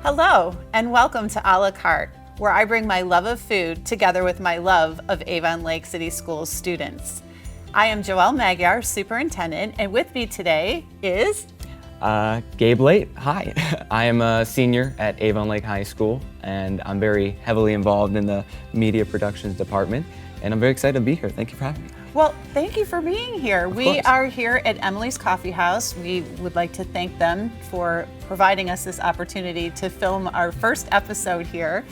Hello, and welcome to Alakart, where I bring my love of food together with my love of Avon Lake City Schools students. I am Joelle Magyar, Superintendent, and with me today is... Gabe Leite. Hi, I am a senior at Avon Lake High School, and I'm very heavily involved in the media productions department, and I'm very excited to be here. Thank you for having me. Well, thank you for being here. We are here at Emily's Coffee House. We would like to thank them for providing us this opportunity to film our first episode here.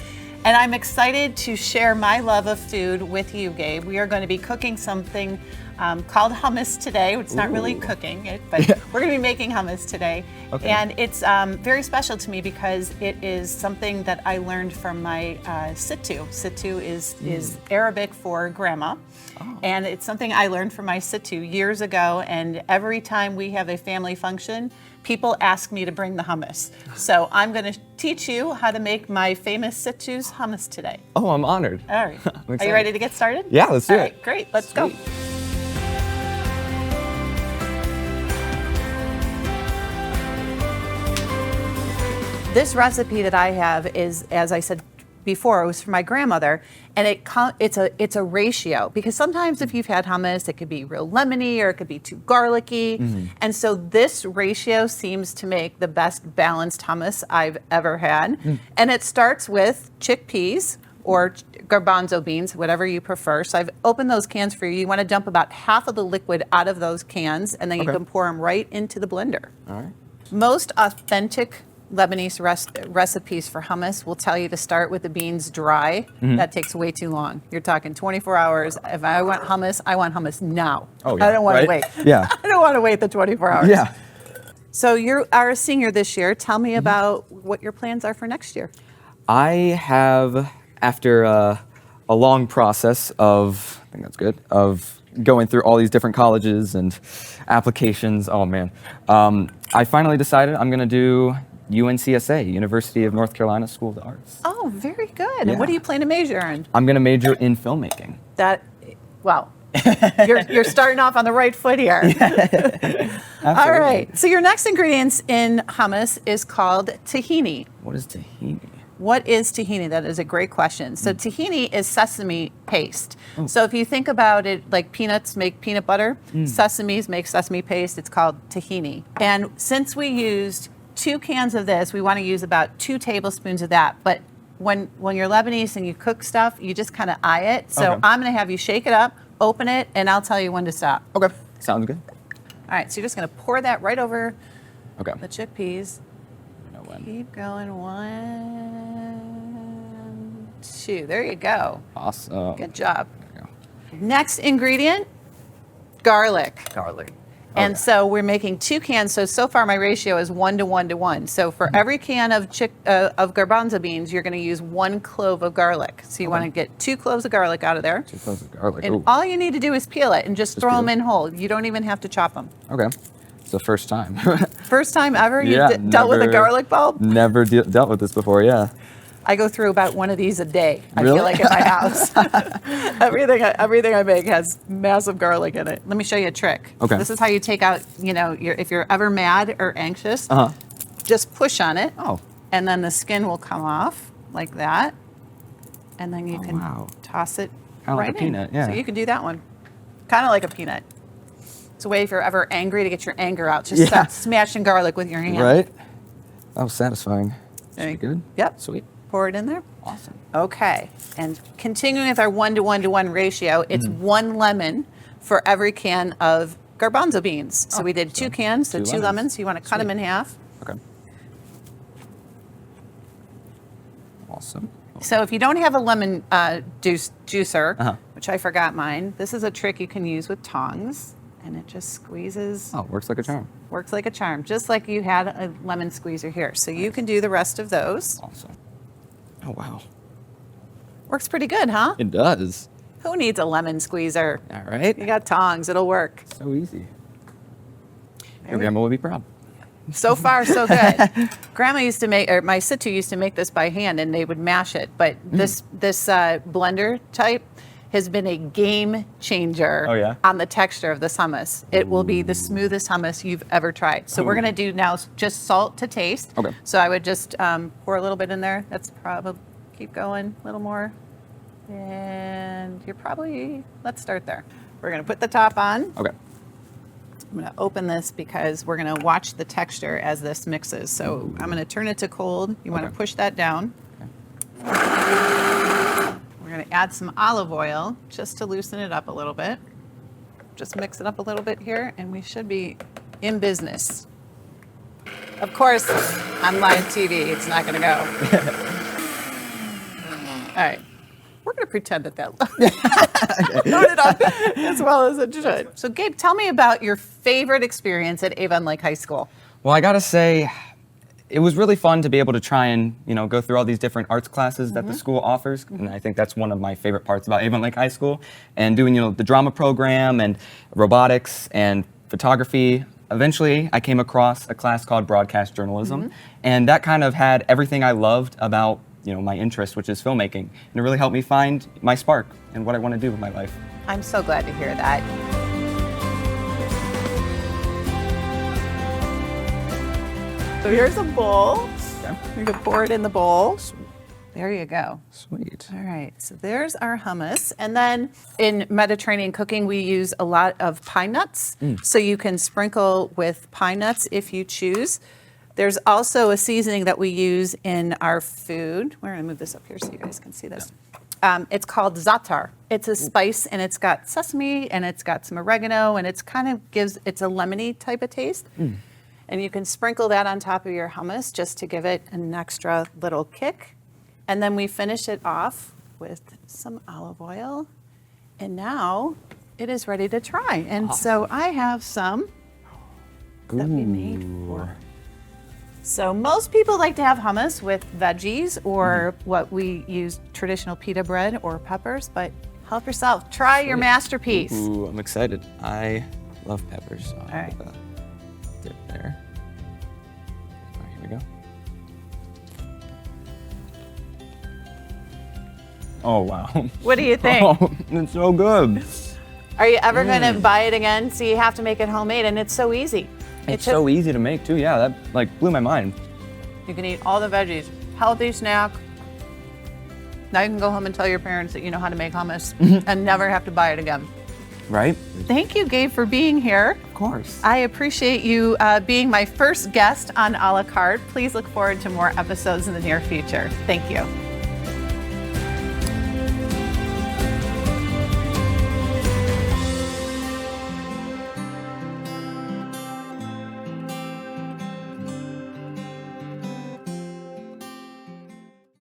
And I'm excited to share my love of food with you, Gabe. We are going to be cooking something called hummus today. It's not really cooking it, but we're going to be making hummus today. Okay. And it's very special to me because it is something that I learned from my Sittu. Sittu is Arabic for grandma. Oh. And it's something I learned from my Sittu years ago. And every time we have a family function, people ask me to bring the hummus. So I'm going to teach you how to make my famous Sittu's hummus today. Oh, I'm honored. All right. Are you ready to get started? Yeah, let's do it. All right, great. Let's go. This recipe that I have is, as I said before, it was from my grandmother, and it's a ratio, because sometimes if you've had hummus, it could be real lemony or it could be too garlicky. And so this ratio seems to make the best balanced hummus I've ever had. And it starts with chickpeas or garbanzo beans, whatever you prefer. So I've opened those cans for you. You want to dump about half of the liquid out of those cans, and then you can pour them right into the blender. All right. Most authentic Lebanese recipes for hummus will tell you to start with the beans dry. That takes way too long. You're talking 24 hours. If I want hummus now. Oh, yeah. I don't want to wait. Yeah. I don't want to wait the 24 hours. Yeah. So you are a senior this year. Tell me about what your plans are for next year. I have, after a long process of, I think that's good, of going through all these different colleges and applications, oh man, I finally decided I'm going to do UNCSA, University of North Carolina School of the Arts. Oh, very good. Yeah. And what do you plan to major in? I'm going to major in filmmaking. Well, you're starting off on the right foot here. All right. So your next ingredients in hummus is called tahini. What is tahini? What is tahini? That is a great question. So tahini is sesame paste. So if you think about it, like peanuts make peanut butter, sesames make sesame paste. It's called tahini. And since we used 2 cans of this, we want to use about 2 tablespoons of that. But when you're Lebanese and you cook stuff, you just kind of eye it. So I'm going to have you shake it up, open it, and I'll tell you when to stop. Okay, sounds good. All right, so you're just going to pour that right over the chickpeas. Keep going. 1, 2. There you go. Awesome. Good job. There you go. Next ingredient, garlic. Garlic. And so we're making 2 cans. So far my ratio is 1 to 1 to 1. So for every can of garbanzo beans, you're going to use 1 clove of garlic. So you want to get 2 cloves of garlic out of there. 2 cloves of garlic. And all you need to do is peel it and just throw them in whole. You don't even have to chop them. Okay. It's the first time. First time ever you dealt with a garlic bulb? Never dealt with this before, yeah. I go through about one of these a day. Really? I feel like in my house. everything I make has massive garlic in it. Let me show you a trick. Okay. This is how you take out, if you're ever mad or anxious, just push on it. Oh. And then the skin will come off like that. And then you can toss it Kinda right like a peanut, in. yeah. So you can do that one. Kind of like a peanut. It's a way if you're ever angry to get your anger out. Just start smashing garlic with your hand. Right? That was satisfying. Very good. Yep. Sweet. Pour it in there. Awesome. Okay, and continuing with our 1 to 1 to 1 ratio, it's 1 lemon for every can of garbanzo beans. So we did 2 cans, so 2 lemons. You want to cut them in half. Okay. Awesome. So if you don't have a lemon juicer, which I forgot mine, this is a trick you can use with tongs, and it just squeezes. Oh, works like a charm. Works like a charm, just like you had a lemon squeezer here. So you can do the rest of those. Awesome. Oh, wow. Works pretty good, huh? It does. Who needs a lemon squeezer? All right. You got tongs, it'll work. So easy. Your grandma would be proud. So far, so good. Grandma used to make, or my Sittu used to make this by hand, and they would mash it. But this blender type, has been a game changer Oh, yeah? on the texture of this hummus. It will be the smoothest hummus you've ever tried. So we're going to do now just salt to taste. Okay. So I would just pour a little bit in there. That's probably, keep going, a little more. And you're probably, let's start there. We're going to put the top on. Okay. I'm going to open this because we're going to watch the texture as this mixes. So I'm going to turn it to cold. You want to push that down. We're going to add some olive oil just to loosen it up a little bit. Just mix it up a little bit here and we should be in business. Of course, on live TV, it's not going to go. All right. We're going to pretend that loaded up as well as it should. So Gabe, tell me about your favorite experience at Avon Lake High School. Well, I gotta say, it was really fun to be able to try and go through all these different arts classes that the school offers, and I think that's one of my favorite parts about Avon Lake High School. And doing the drama program and robotics and photography. Eventually, I came across a class called broadcast journalism, and that kind of had everything I loved about my interest, which is filmmaking, and it really helped me find my spark and what I want to do with my life. I'm so glad to hear that. So here's a bowl. Okay. You can pour it in the bowl. There you go. Sweet. All right, so there's our hummus. And then in Mediterranean cooking, we use a lot of pine nuts. So you can sprinkle with pine nuts if you choose. There's also a seasoning that we use in our food. We're going to move this up here so you guys can see this. It's called za'atar. It's a spice, and it's got sesame, and it's got some oregano, and it's a lemony type of taste. And you can sprinkle that on top of your hummus just to give it an extra little kick. And then we finish it off with some olive oil. And now it is ready to try. And so I have some that we made for. So most people like to have hummus with veggies or what we use, traditional pita bread or peppers, but help yourself. Try your masterpiece. Ooh, I'm excited. I love peppers. So All right. Dip there. All right, here we go. Oh, wow. What do you think? Oh, it's so good. Are you ever going to buy it again? So you have to make it homemade, and it's so easy. It's so easy to make, too. Yeah, that blew my mind. You can eat all the veggies. Healthy snack. Now you can go home and tell your parents that you know how to make hummus and never have to buy it again. Right? Thank you, Gabe, for being here. Of course. I appreciate you being my first guest on Alakart. Please look forward to more episodes in the near future. Thank you.